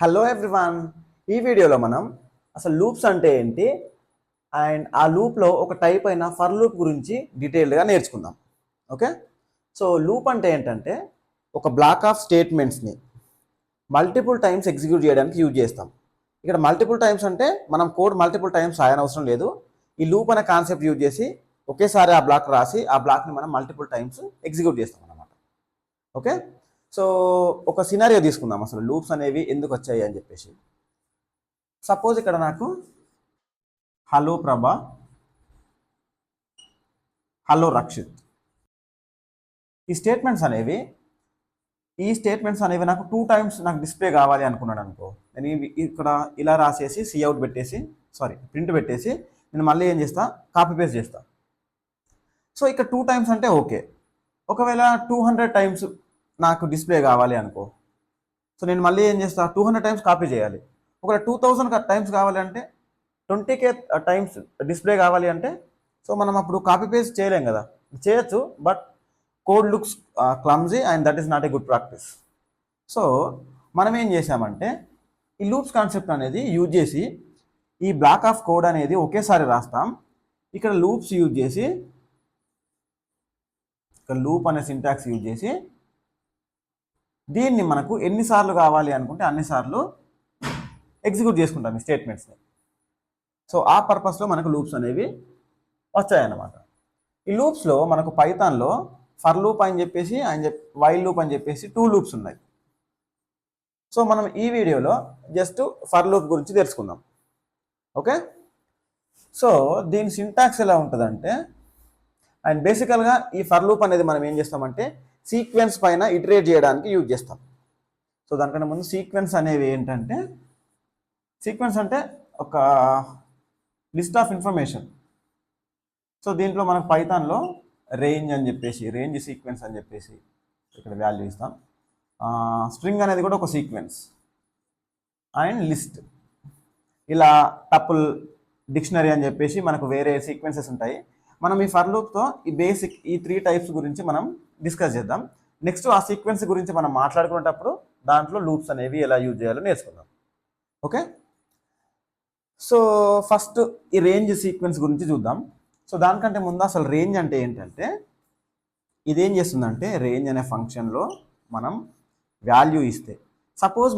Hello everyone. ఈ వీడియోలో మనం అసలు లూప్స్ అంటే ఏంటి అండ్ ఆ లూప్లో ఒక టైప్ అయిన ఫర్ లూప్ గురించి డీటెయిల్డ్గా నేర్చుకుందాం. ఓకే, సో లూప్ అంటే ఏంటంటే ఒక బ్లాక్ ఆఫ్ స్టేట్మెంట్స్ని మల్టిపుల్ టైమ్స్ ఎగ్జిక్యూట్ చేయడానికి యూజ్ చేస్తాం. ఇక్కడ మల్టిపుల్ టైమ్స్ అంటే మనం కోడ్ మల్టిపుల్ టైమ్స్ రాయనవసరం లేదు. ఈ లూప్ అనే కాన్సెప్ట్ యూజ్ చేసి ఒకేసారి ఆ బ్లాక్ రాసి ఆ బ్లాక్ని మనం మల్టిపుల్ టైమ్స్ ఎగ్జిక్యూట్ చేస్తాం అన్నమాట. ఓకే, సో ఒక సినారియో తీసుకుందాం అసలు లూప్స్ అనేవి ఎందుకు వచ్చాయి అని చెప్పేసి. సపోజ్ ఇక్కడ నాకు హలో ప్రభా, హలో రక్షిత్ ఈ స్టేట్మెంట్స్ అనేవి నాకు 2 టైమ్స్ నాకు డిస్ప్లే కావాలి అనుకున్నాను అనుకో, నేను ఇక్కడ ఇలా రాసేసి సిఅవుట్ పెట్టేసి ప్రింట్ పెట్టేసి నేను మళ్ళీ ఏం చేస్తా, కాపీ పేస్ట్ చేస్తా. సో ఇక్కడ 2 టైమ్స్ అంటే ఓకే. ఒకవేళ 200 టైమ్స్ నాకు డిస్ప్లే కావాలి అనుకో, సో నేను మళ్ళీ ఏం చేస్తా, 200 టైమ్స్ కాపీ చేయాలి. ఒకవేళ 2000 టైమ్స్ కావాలి అంటే 20K టైమ్స్ డిస్ప్లే కావాలి అంటే సో మనం అప్పుడు కాపీ పేస్ట్ చేయలేం కదా. చేయొచ్చు, but code looks clumsy and that is not a good practice. So మనం ఏం చేసామంటే ఈ లూప్స్ కాన్సెప్ట్ అనేది యూజ్ చేసి ఈ బ్లాక్ ఆఫ్ కోడ్ అనేది ఒకేసారి రాస్తాం. ఇక్కడ లూప్స్ యూజ్ చేసి, ఇక్కడ లూప్ అనే సింటాక్స్ యూజ్ చేసి దీన్ని మనకు ఎన్నిసార్లు కావాలి అనుకుంటే అన్నిసార్లు ఎగ్జిక్యూట్ చేసుకుంటాం ఈ స్టేట్మెంట్స్ని. సో ఆ పర్పస్లో మనకు లూప్స్ అనేవి వచ్చాయన్నమాట. ఈ లూప్స్లో మనకు పైథాన్లో ఫర్ లూప్ అని చెప్పేసి వైల్ లూప్ అని చెప్పేసి 2 లూప్స్ ఉన్నాయి. సో మనం ఈ వీడియోలో జస్ట్ ఫర్ లూప్ గురించి తెలుసుకుందాం. ఓకే, సో దీని సింటాక్స్ ఎలా ఉంటుందంటే, అండ్ బేసికల్గా ఈ ఫర్ లూప్ అనేది మనం ఏం చేస్తామంటే సీక్వెన్స్ పైన ఇటరేట్ చేయడానికి యూజ్ చేస్తాం. సో దానికన్నా ముందు సీక్వెన్స్ అనేవి ఏంటంటే, సీక్వెన్స్ అంటే ఒక లిస్ట్ ఆఫ్ ఇన్ఫర్మేషన్. సో దీంట్లో మనకు పైథాన్లో రేంజ్ అని చెప్పేసి, రేంజ్ సీక్వెన్స్ అని చెప్పేసి ఇక్కడ వాల్యూ ఇస్తాం. స్ట్రింగ్ అనేది కూడా ఒక సీక్వెన్స్ అండ్ లిస్ట్, ఇలా టపుల్, డిక్షనరీ అని చెప్పేసి మనకు వేరే సీక్వెన్సెస్ ఉంటాయి. మనం ఈ ఫర్ లూప్తో ఈ బేసిక్ ఈ 3 టైప్స్ గురించి మనం డిస్కస్ చేద్దాం. నెక్స్ట్ ఆ సీక్వెన్స్ గురించి మనం మాట్లాడుకునేటప్పుడు దాంట్లో లూప్స్ అనేవి ఎలా యూజ్ చేయాలో నేర్చుకుందాం. ఓకే, సో ఫస్ట్ ఈ రేంజ్ సీక్వెన్స్ గురించి చూద్దాం. సో దానికంటే ముందు అసలు రేంజ్ అంటే ఏంటంటే, ఇదేం చేస్తుందంటే రేంజ్ అనే ఫంక్షన్లో మనం వాల్యూ ఇస్తే, సపోజ్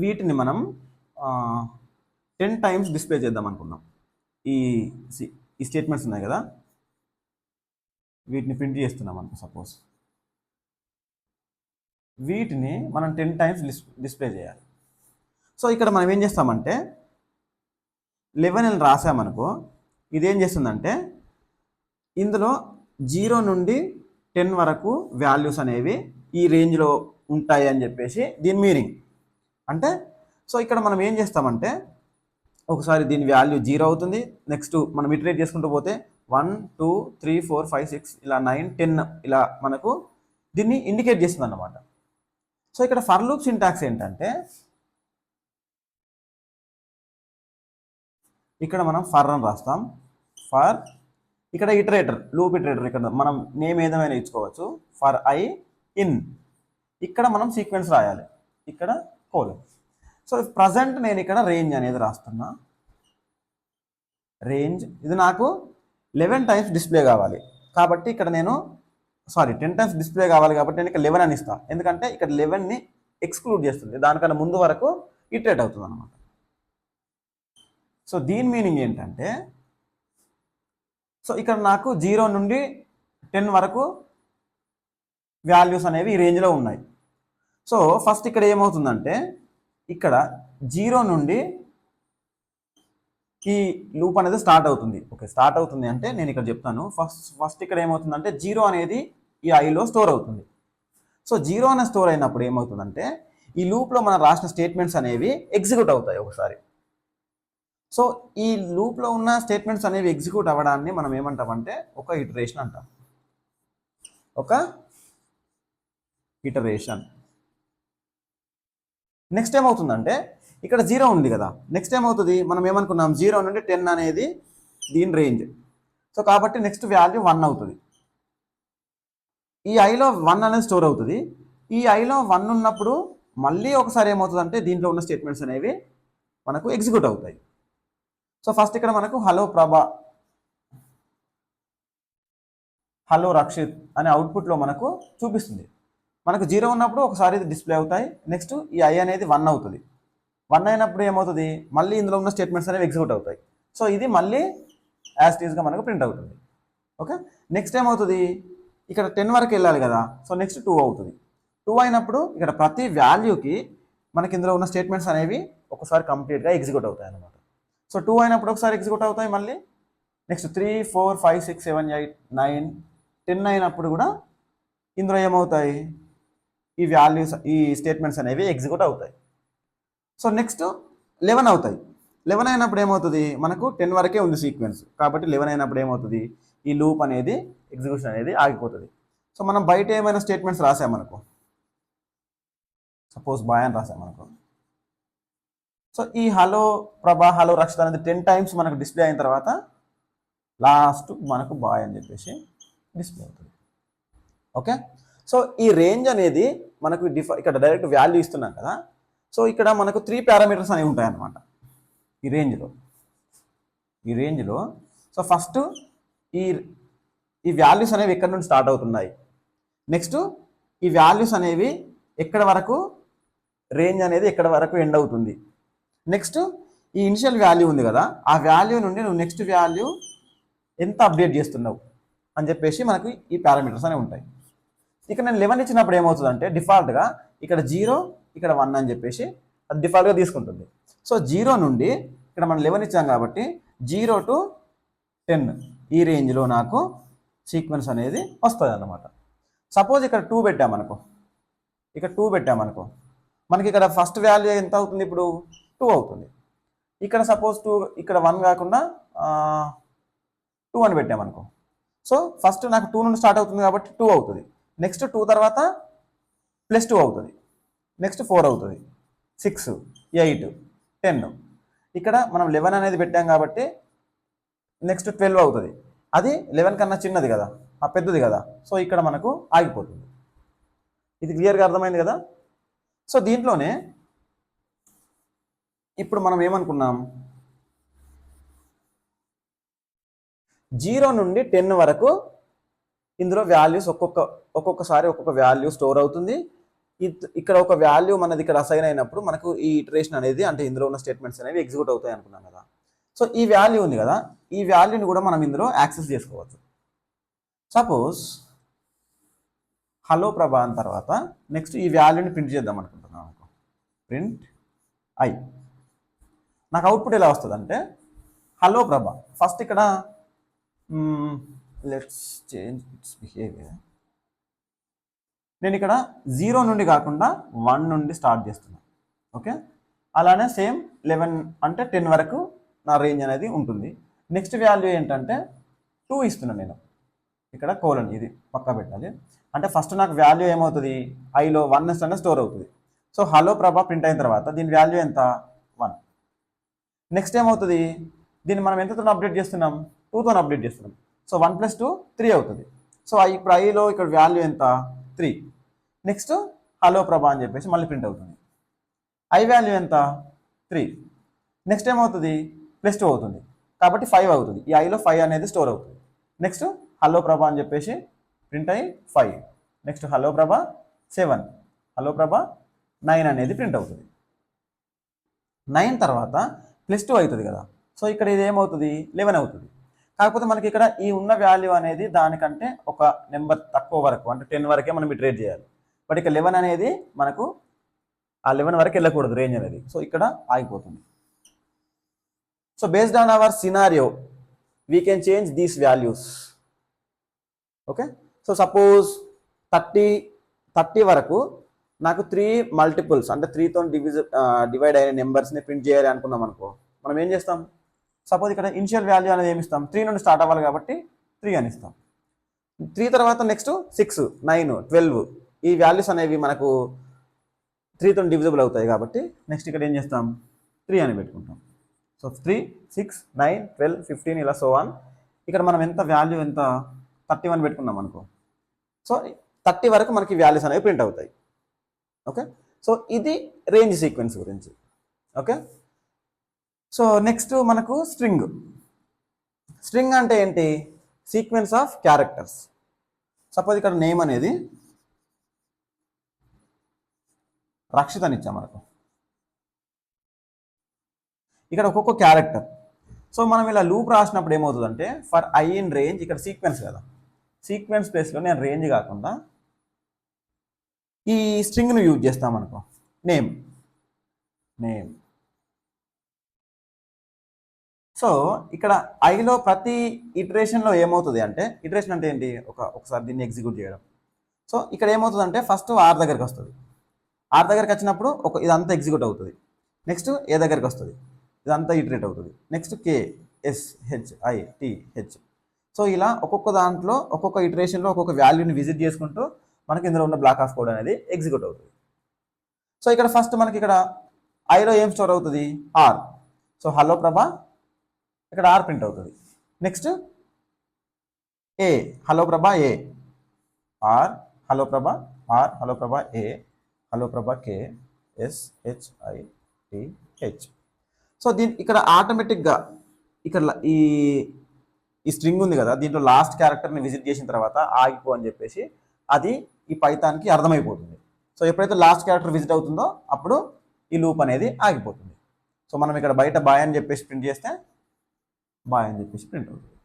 వీటిని మనం 10 టైమ్స్ డిస్ప్లే చేద్దాం అనుకున్నాం. ఈ స్టేట్మెంట్స్ ఉన్నాయి కదా, వీటిని ప్రింట్ చేస్తున్నాం అనుకో. సపోజ్ వీటిని మనం 10 టైమ్స్ డిస్ప్లే చేయాలి. సో ఇక్కడ మనం ఏం చేస్తామంటే 11 అని రాసామనుకో, ఇదేం చేస్తుందంటే ఇందులో 0 నుండి 10 వరకు వాల్యూస్ అనేవి ఈ రేంజ్లో ఉంటాయి అని చెప్పేసి దీని మీనింగ్. అంటే సో ఇక్కడ మనం ఏం చేస్తామంటే ఒకసారి దీని వాల్యూ 0 అవుతుంది, నెక్స్ట్ మనం ఇటరేట్ చేసుకుంటూ పోతే 1 2 3 4 5 6 ఇలా 9 10 ఇలా మనకు దీన్ని ఇండికేట్ చేస్తుంది అన్నమాట. సో ఇక్కడ ఫర్ లూప్ సింటాక్స్ ఏంటంటే, ఇక్కడ మనం ఫర్ అని రాస్తాం. ఫర్ ఇక్కడ ఇటరేటర్, లూప్ ఇటరేటర్, ఇక్కడ మనం నేమ్ ఏదైనా ఇచ్చుకోవచ్చు. ఫర్ ఐ ఇన్, ఇక్కడ మనం సీక్వెన్స్ రాయాలి, ఇక్కడ కోలన్. సో ప్రజెంట్ నేను ఇక్కడ రేంజ్ అనేది రాస్తున్నా. రేంజ్ ఇది నాకు 11 టైమ్స్ డిస్ప్లే కావాలి కాబట్టి ఇక్కడ నేను 10 టైమ్స్ డిస్ప్లే కావాలి కాబట్టి నేను ఇక్కడ 11 అని ఇస్తాను. ఎందుకంటే ఇక్కడ 11ని ఎక్స్క్లూడ్ చేస్తుంది, దానికన్నా ముందు వరకు ఇటరేట్ అవుతుంది అనమాట. సో దీని మీనింగ్ ఏంటంటే, సో ఇక్కడ నాకు 0 నుండి 10 వరకు వాల్యూస్ అనేవి ఈ రేంజ్లో ఉన్నాయి. సో ఫస్ట్ ఇక్కడ ఏమవుతుందంటే, ఇక్కడ 0 నుండి ఈ లూప్ అనేది స్టార్ట్ అవుతుంది. ఓకే, స్టార్ట్ అవుతుంది అంటే నేను ఇక్కడ చెప్తాను. ఫస్ట్ ఇక్కడ ఏమవుతుందంటే 0 అనేది ఈ ఐలో స్టోర్ అవుతుంది. సో 0 అనే స్టోర్ అయినప్పుడు ఏమవుతుందంటే ఈ లూప్లో మనం రాసిన స్టేట్మెంట్స్ అనేవి ఎగ్జిక్యూట్ అవుతాయి ఒకసారి. సో ఈ లూప్లో ఉన్న స్టేట్మెంట్స్ అనేవి ఎగ్జిక్యూట్ అవ్వడాన్ని మనం ఏమంటామంటే ఒక ఇటరేషన్ అంటాం. ఒక ఇటరేషన్. నెక్స్ట్ ఏమవుతుందంటే ఇక్కడ 0 ఉంది కదా, నెక్స్ట్ ఏమవుతుంది, మనం ఏమనుకున్నాం 0 నుండి 10 అనేది దీని రేంజ్. సో కాబట్టి నెక్స్ట్ వాల్యూ 1 అవుతుంది. ఈ ఐలో 1 అనేది స్టోర్ అవుతుంది. ఈ ఐలో 1 ఉన్నప్పుడు మళ్ళీ ఒకసారి ఏమవుతుందంటే దీంట్లో ఉన్న స్టేట్మెంట్స్ అనేవి మనకు ఎగ్జిక్యూట్ అవుతాయి. సో ఫస్ట్ ఇక్కడ మనకు హలో ప్రభా, హలో రక్షిత్ అనే అవుట్పుట్లో మనకు చూపిస్తుంది. మనకు 0 ఉన్నప్పుడు ఒకసారి ఇది డిస్ప్లే అవుతాయి. నెక్స్ట్ ఈ ఐ అనేది 1 అవుతుంది. 1 అయినప్పుడు ఏమవుతుంది, మళ్ళీ ఇందులో ఉన్న స్టేట్మెంట్స్ అనేవి ఎగ్జిక్యూట్ అవుతాయి. సో ఇది మళ్ళీ యాజ్ ఇట్ ఈస్గా మనకు ప్రింట్ అవుతుంది. ఓకే, నెక్స్ట్ ఏమవుతుంది, ఇక్కడ 10 వరకు వెళ్ళాలి కదా, సో నెక్స్ట్ 2 అవుతుంది. 2 అయినప్పుడు ఇక్కడ ప్రతి వాల్యూకి మనకి ఇందులో ఉన్న స్టేట్మెంట్స్ అనేవి ఒకసారి కంప్లీట్గా ఎగ్జిక్యూట్ అవుతాయి అన్నమాట. సో 2 అయినప్పుడు ఒకసారి ఎగ్జిక్యూట్ అవుతాయి మళ్ళీ. నెక్స్ట్ 3, 4, 5, 6, 7, 8, 9, 10 అయినప్పుడు కూడా ఇందులో ఏమవుతాయి, ఈ వాల్యూస్, ఈ స్టేట్మెంట్స్ అనేవి ఎగ్జిక్యూట్ అవుతాయి. సో నెక్స్ట్ 11 అవుతాయి. 11 అయినప్పుడు ఏమవుతుంది, మనకు 10 వరకే ఉంది సీక్వెన్స్ కాబట్టి 11 అయినప్పుడు ఏమవుతుంది, ఈ లూప్ అనేది ఎగ్జిక్యూషన్ అనేది ఆగిపోతుంది. సో మనం బయట ఏమైనా స్టేట్మెంట్స్ రాసామనుకో, సపోజ్ బాయ్ అని రాసామనుకో, సో ఈ హలో ప్రభా, హలో రక్షిత్ అనేది 10 టైమ్స్ మనకు డిస్ప్లే అయిన తర్వాత లాస్ట్ మనకు బాయ్ అని చెప్పేసి డిస్ప్లే అవుతుంది. ఓకే, సో ఈ రేంజ్ అనేది మనకు ఇక్కడ డైరెక్ట్ వాల్యూ ఇస్తున్నాం కదా, సో ఇక్కడ మనకు 3 పారామీటర్స్ అనేవి ఉంటాయన్నమాట ఈ రేంజ్లో. సో ఫస్ట్ ఈ వాల్యూస్ అనేవి ఎక్కడి నుండి స్టార్ట్ అవుతున్నాయి, నెక్స్ట్ ఈ వాల్యూస్ అనేవి ఎక్కడ వరకు, రేంజ్ అనేది ఎక్కడ వరకు ఎండ్ అవుతుంది, నెక్స్ట్ ఈ ఇనిషియల్ వాల్యూ ఉంది కదా, ఆ వాల్యూ నుండి నువ్వు నెక్స్ట్ వాల్యూ ఎంత అప్డేట్ చేస్తున్నావు అని చెప్పేసి మనకి ఈ పారామీటర్స్ అనేవి ఉంటాయి. ఇక్కడ నేను 11 ఇచ్చినప్పుడు ఏమవుతుందంటే డిఫాల్ట్గా ఇక్కడ 0, ఇక్కడ 1 అని చెప్పేసి అది డిఫాల్ట్గా తీసుకుంటుంది. సో 0 నుండి ఇక్కడ మనం 11 ఇచ్చాం కాబట్టి 0 to 10 ఈ రేంజ్లో నాకు సీక్వెన్స్ అనేది వస్తుంది అన్నమాట. సపోజ్ ఇక్కడ 2 పెట్టామనుకో, మనకి ఇక్కడ ఫస్ట్ వాల్యూ ఎంత అవుతుంది, ఇప్పుడు 2 అవుతుంది. ఇక్కడ సపోజ్ 2, ఇక్కడ 1 కాకుండా 2 అని పెట్టామనుకో, సో ఫస్ట్ నాకు 2 నుండి స్టార్ట్ అవుతుంది కాబట్టి 2 అవుతుంది. నెక్స్ట్ 2 తర్వాత +2 అవుతుంది, నెక్స్ట్ 4 అవుతుంది, 6, 8, 10. ఇక్కడ మనం 11 అనేది పెట్టాం కాబట్టి నెక్స్ట్ 12 అవుతుంది. అది 11 కన్నా చిన్నది కదా, ఆ పెద్దది కదా, సో ఇక్కడ మనకు ఆగిపోతుంది. ఇది క్లియర్గా అర్థమైంది కదా. సో దీంట్లోనే ఇప్పుడు మనం ఏమనుకున్నాం, 0 నుండి 10 వరకు ఇందులో వాల్యూస్ ఒక్కొక్కసారి ఒక్కొక్క వాల్యూ స్టోర్ అవుతుంది. ఇక్కడ ఒక వాల్యూ మనది ఇక్కడ అసైన్ అయినప్పుడు మనకు ఈ ఇటరేషన్ అనేది, అంటే ఇందులో ఉన్న స్టేట్మెంట్స్ అనేవి ఎగ్జిక్యూట్ అవుతాయి అనుకున్నాం కదా. సో ఈ వాల్యూ ఉంది కదా, ఈ వాల్యూని కూడా మనం ఇందులో యాక్సెస్ చేసుకోవచ్చు. సపోజ్ హలో ప్రభా అని తర్వాత నెక్స్ట్ ఈ వాల్యూని ప్రింట్ చేద్దాం అనుకుంటున్నాం అనుకో, ప్రింట్ ఐ. నాకు అవుట్పుట్ ఎలా వస్తుంది అంటే హలో ప్రభా. ఫస్ట్ ఇక్కడ లెట్స్ చేంజ్ ఇట్స్ బిహేవియర్. నేను ఇక్కడ 0 నుండి కాకుండా 1 నుండి స్టార్ట్ చేస్తున్నాను. ఓకే, అలానే సేమ్ 11 అంటే 10 వరకు నా రేంజ్ అనేది ఉంటుంది. నెక్స్ట్ వాల్యూ ఏంటంటే 2 ఇస్తున్నాను నేను, ఇక్కడ కోలన్ ఇది పక్కా పెట్టాలి. అంటే ఫస్ట్ నాకు వాల్యూ ఏమవుతుంది, ఐలో 1 అనేది స్టోర్ అవుతుంది. సో హలో ప్రభా ప్రింట్ అయిన తర్వాత దీని వాల్యూ ఎంత, 1. నెక్స్ట్ ఏమవుతుంది, దీన్ని మనం ఎంతతో అప్డేట్ చేస్తున్నాం, 2తో అప్డేట్ చేస్తున్నాం. సో 1 + 2 3 అవుతుంది. సో ఇప్పుడు ఐలో ఇక్కడ వాల్యూ ఎంత, 3. నెక్స్ట్ హలో ప్రభా అని చెప్పేసి మళ్ళీ ప్రింట్ అవుతుంది. ఐ వాల్యూ ఎంత, 3. నెక్స్ట్ ఏమవుతుంది, +2 అవుతుంది కాబట్టి 5 అవుతుంది. ఈ ఐలో 5 అనేది స్టోర్ అవుతుంది. నెక్స్ట్ హలో ప్రభా అని చెప్పేసి ప్రింట్ అయ్యి 5. నెక్స్ట్ హలో ప్రభా 7, హలో ప్రభా 9 అనేది ప్రింట్ అవుతుంది. 9 తర్వాత +2 అవుతుంది కదా, సో ఇక్కడ ఇది ఏమవుతుంది, 11 అవుతుంది. కాకపోతే మనకి ఇక్కడ ఈ ఉన్న వాల్యూ అనేది దానికంటే ఒక నెంబర్ తక్కువ వరకు, అంటే 10 వరకే మనం ఇటరేట్ చేయాలి. బట్ ఇక్కడ 11 అనేది మనకు ఆ 11 వరకు వెళ్ళకూడదు రేంజ్ అనేది, సో ఇక్కడ ఆగిపోతుంది. So based on hour scenario we can change these values. Okay, so suppose 30 వరకు నాకు 3 మల్టిపుల్స్, అంటే 3తో డివైడ్ అయిన నెంబర్స్ని ప్రింట్ చేయాలి అనుకున్నాం అనుకో, మనం ఏం చేస్తాం, సపోజ్ ఇక్కడ ఇనిషియల్ వాల్యూ అనేది ఏమి ఇస్తాం, 3 నుండి స్టార్ట్ అవ్వాలి కాబట్టి 3 అని ఇస్తాం. 3 తర్వాత నెక్స్ట్ 6, 9, 12 ఈ వాల్యూస్ అనేవి మనకు 3తో డివిజిబుల్ అవుతాయి కాబట్టి నెక్స్ట్ ఇక్కడ ఏం చేస్తాం, 3 అని పెట్టుకుంటాం. సో 3, 6, 9, 12, 15 ఇలా సో ఆన్. ఇక్కడ మనం ఎంత వాల్యూ ఎంత 31 పెట్టుకున్నాం అనుకో, సో 30 వరకు మనకి వాల్యూస్ అనేవి ప్రింట్ అవుతాయి. ఓకే, సో ఇది రేంజ్ సీక్వెన్స్ గురించి. ఓకే, సో నెక్స్ట్ మనకు స్ట్రింగ్. స్ట్రింగ్ అంటే ఏంటి? Sequence of characters. సపోజ్ ఇక్కడ నేమ్ అనేది రక్షిత్ అని ఇచ్చాం మనకు. ఇక్కడ ఒక్కొక్క క్యారెక్టర్. సో మనం ఇలా లూప్ రాసినప్పుడు ఏమవుతుందంటే ఫర్ ఐ ఇన్ రేంజ్, ఇక్కడ సీక్వెన్స్ కదా, సీక్వెన్స్ ప్లేస్లో నేను రేంజ్ కాకుండా ఈ స్ట్రింగ్ను యూజ్ చేస్తాం అనుకో, నేమ్. సో ఇక్కడ ఐలో ప్రతి ఇటరేషన్లో ఏమవుతుంది అంటే, ఇటరేషన్ అంటే ఏంటి, ఒకసారి దీన్ని ఎగ్జిక్యూట్ చేయడం. సో ఇక్కడ ఏమవుతుందంటే ఫస్ట్ ఆర్ దగ్గరికి వస్తుంది. ఆర్ దగ్గరికి వచ్చినప్పుడు ఇదంతా ఎగ్జిక్యూట్ అవుతుంది. నెక్స్ట్ ఏ దగ్గరికి వస్తుంది, ఇదంతా ఇటరేట్ అవుతుంది. Next K, S, H, I, T, H. So ఇలా ఒక్కొక్క దాంట్లో ఒక్కొక్క ఇటరేషన్లో ఒక్కొక్క వాల్యూని విజిట్ చేసుకుంటూ మనకి ఇందులో ఉన్న బ్లాక్ ఆఫ్ కోడ్ అనేది ఎగ్జిక్యూట్ అవుతుంది. సో ఇక్కడ ఫస్ట్ మనకి ఇక్కడ ఐలో ఏం స్టోర్ అవుతుంది, ఆర్. సో హలో ప్రభా, ఇక్కడ ఆర్ ప్రింట్ అవుతుంది. Next A, hello Prabha A, R hello Prabha, R hello Prabha A, hello Prabha K, S, H, I, T, H. So ఇక్కడ ఆటోమేటిక్గా ఇక్కడ ఈ స్ట్రింగ్ ఉంది కదా, దీంట్లో లాస్ట్ క్యారెక్టర్ని విజిట్ చేసిన తర్వాత ఆగిపో అని చెప్పేసి అది ఈ పైథాన్కి అర్థమైపోతుంది. సో ఎప్పుడైతే లాస్ట్ క్యారెక్టర్ విజిట్ అవుతుందో అప్పుడు ఈ లూప్ అనేది ఆగిపోతుంది. సో మనం ఇక్కడ బయట బాయ్ అని చెప్పేసి ప్రింట్ చేస్తే బాయ్ అని చెప్పేసి ప్రింట్ అవుతుంది.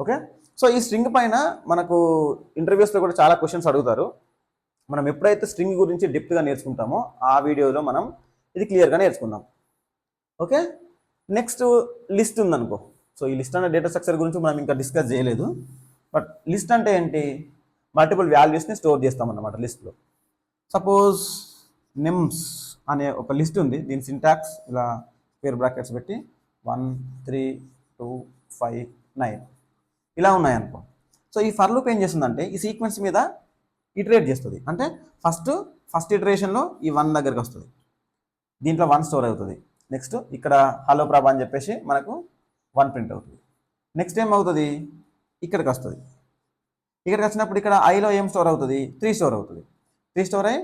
ఓకే, సో ఈ స్ట్రింగ్ పైన మనకు ఇంటర్వ్యూస్లో కూడా చాలా క్వశ్చన్స్ అడుగుతారు. మనం ఎప్పుడైతే స్ట్రింగ్ గురించి డెప్త్గా నేర్చుకుంటామో ఆ వీడియోలో మనం ఇది క్లియర్గా నేర్చుకుందాం. ఓకే, నెక్స్ట్ లిస్ట్ ఉందనుకో. సో ఈ లిస్ట్ అనే డేటా స్ట్రక్చర్ గురించి మనం ఇంకా డిస్కస్ చేయలేదు. బట్ లిస్ట్ అంటే ఏంటి, మల్టిపుల్ వాల్యూస్ని స్టోర్ చేస్తామన్నమాట లిస్ట్లో. సపోజ్ నిమ్స్ అనే ఒక లిస్ట్ ఉంది, దీని సింటాక్స్ ఇలా స్క్వేర్ బ్రాకెట్స్ పెట్టి 1, 3, 2, 5, 9 ఇలా ఉన్నాయనుకో. సో ఈ ఫర్ లూప్ ఏం చేస్తుందంటే ఈ సీక్వెన్స్ మీద ఇటరేట్ చేస్తుంది. అంటే ఫస్ట్ ఇటరేషన్లో ఈ 1 దగ్గరికి వస్తుంది, దీంట్లో 1 స్టోర్ అవుతుంది. నెక్స్ట్ ఇక్కడ హలో ప్రభా అని చెప్పేసి మనకు 1 ప్రింట్ అవుతుంది. నెక్స్ట్ ఏమవుతుంది, ఇక్కడికి వస్తుంది. ఇక్కడికి వచ్చినప్పుడు ఇక్కడ ఐలో ఏం స్టోర్ అవుతుంది, 3 స్టోర్ అవుతుంది. 3 స్టోర్ అయ్యి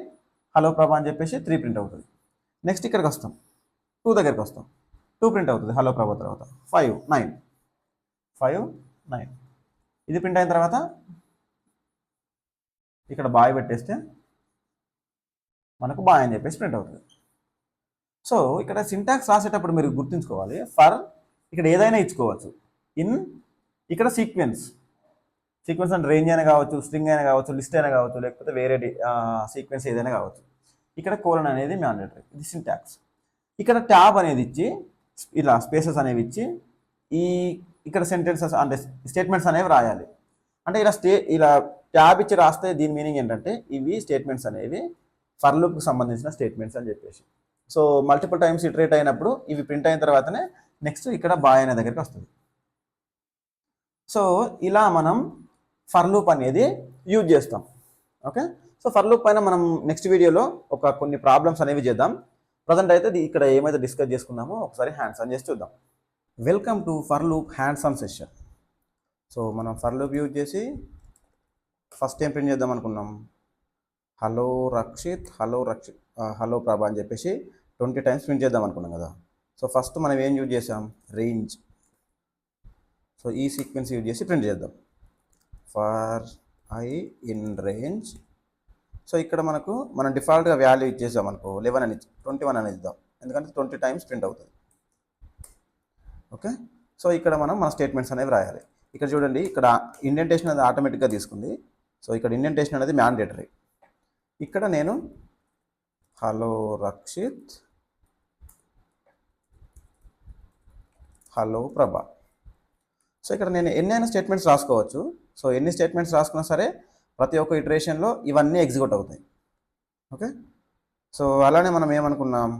హలో ప్రభా అని చెప్పేసి 3 ప్రింట్ అవుతుంది. నెక్స్ట్ ఇక్కడికి వస్తాం, 2 దగ్గరికి వస్తాం, 2 ప్రింట్ అవుతుంది హలో ప్రభా తర్వాత. 5, 9 ఇది ప్రింట్ అయిన తర్వాత ఇక్కడ బాయ్ పెట్టేస్తే మనకు బాయ్ అని చెప్పేసి ప్రింట్ అవుతుంది. సో ఇక్కడ సింటాక్స్ రాసేటప్పుడు మీరు గుర్తుంచుకోవాలి, ఫర్ ఇక్కడ ఏదైనా ఇచ్చుకోవచ్చు. ఇక్కడ సీక్వెన్స్ అంటే రేంజ్ అయినా కావచ్చు, స్ట్రింగ్ అయినా కావచ్చు, లిస్ట్ అయినా కావచ్చు, లేకపోతే వేరే సీక్వెన్స్ ఏదైనా కావచ్చు. ఇక్కడ కోలన్ అనేది మ్యాండేటరీ, ఇది సింటాక్స్. ఇక్కడ ట్యాబ్ అనేది ఇచ్చి ఇలా స్పేసెస్ అనేవి ఇచ్చి ఇక్కడ సెంటెన్సెస్ అంటే స్టేట్మెంట్స్ అనేవి రాయాలి. అంటే ఇలా ట్యాబ్ ఇచ్చి రాస్తే దీని మీనింగ్ ఏంటంటే ఇవి స్టేట్మెంట్స్ అనేవి ఫర్ లూప్కి సంబంధించిన స్టేట్మెంట్స్ అని చెప్పేసి. సో మల్టిపుల్ టైమ్స్ ఇటరేట్ అయినప్పుడు ఇవి ప్రింట్ అయిన తర్వాతనే నెక్స్ట్ ఇక్కడ బాయ్ అనే దగ్గరికి వస్తుంది. సో ఇలా మనం ఫర్ లూప్ అనేది యూజ్ చేస్తాం. ఓకే, సో ఫర్ లూప్ పైన మనం నెక్స్ట్ వీడియోలో కొన్ని ప్రాబ్లమ్స్ అనేవి చేద్దాం. ప్రజెంట్ అయితే ఇక్కడ ఏమైతే డిస్కస్ చేసుకున్నామో ఒకసారి హ్యాండ్స్ ఆన్ చేసి చూద్దాం. Welcome to for loop hands on session. So మనం ఫర్ లూప్ యూజ్ చేసి ఫస్ట్ ఏం ప్రింట్ చేద్దాం అనుకున్నాం, హలో రక్షిత్, హలో ప్రభా అని చెప్పేసి 20 టైమ్స్ ప్రింట్ చేద్దాం అనుకున్నాం కదా. సో ఫస్ట్ మనం ఏం యూజ్ చేసాం, రేంజ్. సో ఈ సీక్వెన్స్ యూజ్ చేసి ప్రింట్ చేద్దాం, for I in range. So ఇక్కడ మనం డిఫాల్ట్గా వాల్యూ ఇచ్చేసాం అనుకో 11 అని 21 అని ఇద్దాం, ఎందుకంటే 20 టైమ్స్ ప్రింట్ అవుతుంది. ఓకే, సో ఇక్కడ మన స్టేట్మెంట్స్ అనేవి రాయాలి. ఇక్కడ చూడండి, ఇక్కడ ఇండెంటేషన్ అనేది ఆటోమేటిక్గా తీసుకుంది. సో ఇక్కడ ఇండెంటేషన్ అనేది మ్యాండేటరీ. ఇక్కడ నేను హలో రక్షిత్, హలో ప్రభా. సో ఇక్కడ నేను ఎన్నైనా స్టేట్మెంట్స్ రాసుకోవచ్చు. సో ఎన్ని స్టేట్మెంట్స్ రాసుకున్నా సరే ప్రతి ఒక్క ఇటరేషన్లో ఇవన్నీ ఎగ్జిక్యూట్ అవుతాయి. ఓకే, సో అలానే మనం ఏమనుకున్నాం,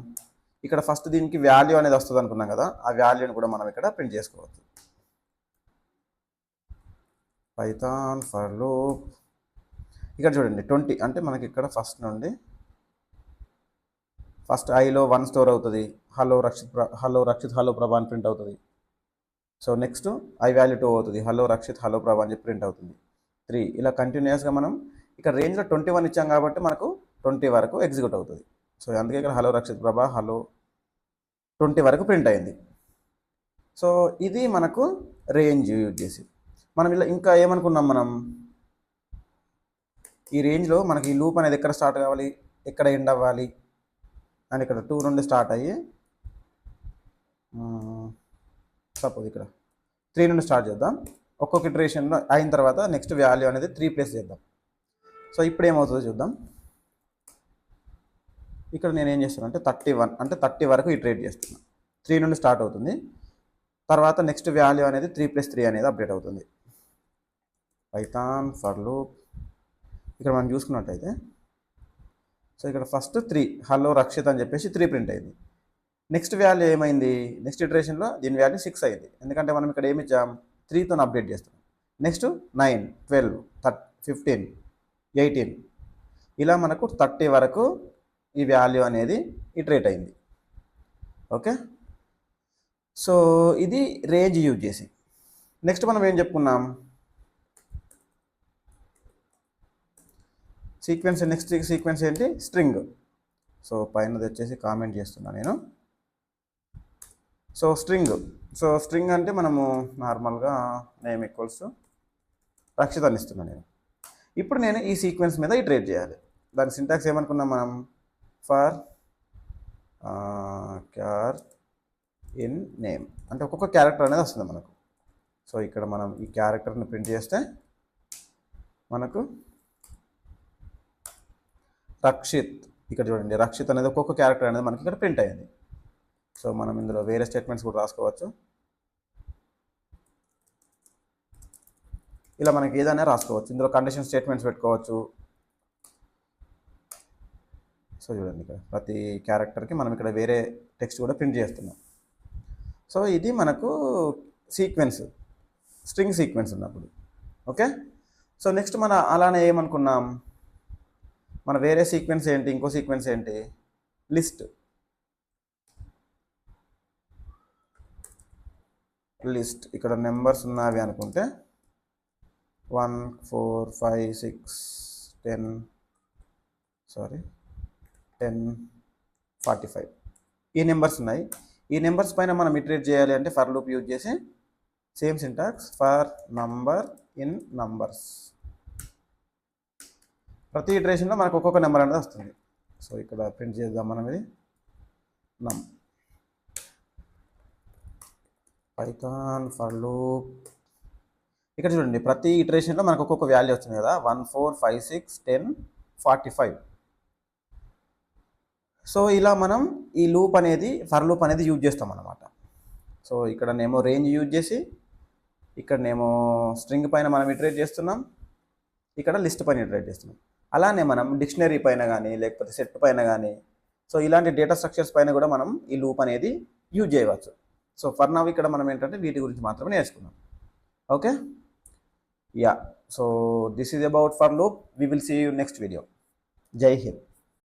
ఇక్కడ ఫస్ట్ దీనికి వాల్యూ అనేది వస్తుంది అనుకున్నాం కదా, ఆ వాల్యూని కూడా మనం ఇక్కడ ప్రింట్ చేసుకోవచ్చు. పైథాన్ ఫర్ లూప్ ఇక్కడ చూడండి 20 అంటే మనకి ఇక్కడ ఫస్ట్ నుండి ఫస్ట్ ఐలో 1 స్టోర్ అవుతుంది, హలో రక్షిత్ హలో ప్రభా అని ప్రింట్ అవుతుంది. సో నెక్స్ట్ ఐ వాల్యూ 2 అవుతుంది, హలో రక్షిత్ హలో ప్రభా అని చెప్పి ప్రింట్ అవుతుంది. 3 ఇలా కంటిన్యూస్గా మనం ఇక్కడ రేంజ్లో 21 ఇచ్చాం కాబట్టి మనకు 20 వరకు ఎగ్జిక్యూట్ అవుతుంది. సో అందుకే ఇక్కడ హలో రక్షిత్ ప్రభ హలో 20 వరకు ప్రింట్ అయింది. సో ఇది మనకు రేంజ్ యూజ్ చేసి మనం ఇలా ఇంకా ఏమనుకున్నాం, మనం ఈ రేంజ్లో మనకి ఈ లూప్ అనేది ఎక్కడ స్టార్ట్ కావాలి, ఎక్కడ ఎండ్ అవ్వాలి అని ఇక్కడ 2 నుండి స్టార్ట్ అయ్యి సపోజ్ ఇక్కడ 3 నుండి స్టార్ట్ చేద్దాం. ఒక్కొక్క ఇటరేషన్లో అయిన తర్వాత నెక్స్ట్ వాల్యూ అనేది 3 ప్లేస్ చేద్దాం. సో ఇప్పుడు ఏమవుతుందో చూద్దాం. ఇక్కడ నేను ఏం చేస్తాను అంటే 31 అంటే 30 వరకు ఇటరేట్ చేస్తున్నాను. 3 నుండి స్టార్ట్ అవుతుంది. తర్వాత నెక్స్ట్ వాల్యూ అనేది 3 + 3 అనేది అప్డేట్ అవుతుంది. పైథాన్ ఫర్ లూప్ ఇక్కడ మనం చూసుకున్నట్టయితే సో ఇక్కడ ఫస్ట్ 3 హలో రక్షిత్ అని చెప్పేసి 3 ప్రింట్ అయింది. నెక్స్ట్ వాల్యూ ఏమైంది, నెక్స్ట్ ఇటరేషన్లో దీని వాల్యూ 6 అయింది. ఎందుకంటే మనం ఇక్కడ ఏమి ఇచ్చాం, 3తో అప్డేట్ చేస్తాం. నెక్స్ట్ 9, 12, 15, 18 ఇలా మనకు 30 వరకు ఈ వాల్యూ అనేది ఇటరేట్ అయింది. ఓకే, సో ఇది రేంజ్ యూజ్ చేసి. నెక్స్ట్ మనం ఏం చెప్పుకున్నాం, సీక్వెన్స్. నెక్స్ట్ సీక్వెన్స్ ఏంటి, స్ట్రింగ్. సో పైనది వచ్చేసి కామెంట్ చేస్తున్నాను నేను. సో స్ట్రింగ్ అంటే మనము నార్మల్గా నేమ్ ఈక్వల్స్ రక్షిత్ అని ఇస్తున్నాను నేను. ఇప్పుడు నేను ఈ సీక్వెన్స్ మీద ఇటరేట్ చేయాలి. దాని సింటాక్స్ ఏమనుకున్నాం మనం, ఫర్ క్యార్ ఇన్ నేమ్ అంటే ఒక్కొక్క క్యారెక్టర్ అనేది వస్తుంది మనకు. సో ఇక్కడ మనం ఈ క్యారెక్టర్ని ప్రింట్ చేస్తే మనకు రక్షిత్, ఇక్కడ చూడండి రక్షిత్ అనేది ఒక్కొక్క క్యారెక్టర్ అనేది మనకి ఇక్కడ ప్రింట్ అయ్యింది. సో మనం ఇందులో వేరే స్టేట్మెంట్స్ కూడా రాసుకోవచ్చు. ఇలా మనకి ఏదైనా రాసుకోవచ్చు. ఇందులో కండిషన్ స్టేట్మెంట్స్ పెట్టుకోవచ్చు. సో చూడండి ఇక్కడ ప్రతి క్యారెక్టర్కి మనం ఇక్కడ వేరే టెక్స్ట్ కూడా ప్రింట్ చేస్తున్నాం. సో ఇది మనకు సీక్వెన్స్, స్ట్రింగ్ సీక్వెన్స్ ఉన్నప్పుడు. ఓకే, సో నెక్స్ట్ మన అలానే ఏమనుకున్నాం, మన వేరే సీక్వెన్స్ ఏంటి, ఇంకో సీక్వెన్స్ ఏంటి, లిస్ట్. ఇక్కడ నెంబర్స్ ఉన్నవి అనుకుంటే 1, 4, 5, 6, 10 45 ఈ నెంబర్స్ ఉన్నాయి. ఈ నెంబర్స్ పైన మనం ఇటరేట్ చేయాలి అంటే ఫర్ లూప్ యూజ్ చేసి same syntax for number in numbers. ప్రతి ఇటరేషన్లో మనకు ఒక్కొక్క నెంబర్ అనేది వస్తుంది. సో ఇక్కడ ప్రింట్ చేద్దాం మనం ఇది నమ్ పైథాన్ ఫర్ లూప్. ఇక్కడ చూడండి ప్రతి ఇటరేషన్లో మనకు ఒక్కొక్క వాల్యూ వస్తుంది కదా, 1, 4, 5, 6, 10, 45. సో ఇలా మనం ఈ లూప్ అనేది ఫర్ లూప్ అనేది యూజ్ చేస్తాం అన్నమాట. సో ఇక్కడనేమో రేంజ్ యూజ్ చేసి, ఇక్కడనేమో స్ట్రింగ్ పైన మనం ఇటరేట్ చేస్తున్నాం, ఇక్కడ లిస్ట్ పైన ఇటరేట్ చేస్తున్నాం. అలానే మనం డిక్షనరీ పైన కానీ లేకపోతే సెట్ పైన కానీ సో ఇలాంటి డేటా స్ట్రక్చర్స్ పైన కూడా మనం ఈ లూప్ అనేది యూజ్ చేయవచ్చు. సో ఫర్ నౌ ఇక్కడ మనం ఏంటంటే వీటి గురించి మాత్రమే నేర్చుకున్నాం. Okay, yeah, so this is about for loop. We will see you next video. Jai Hind.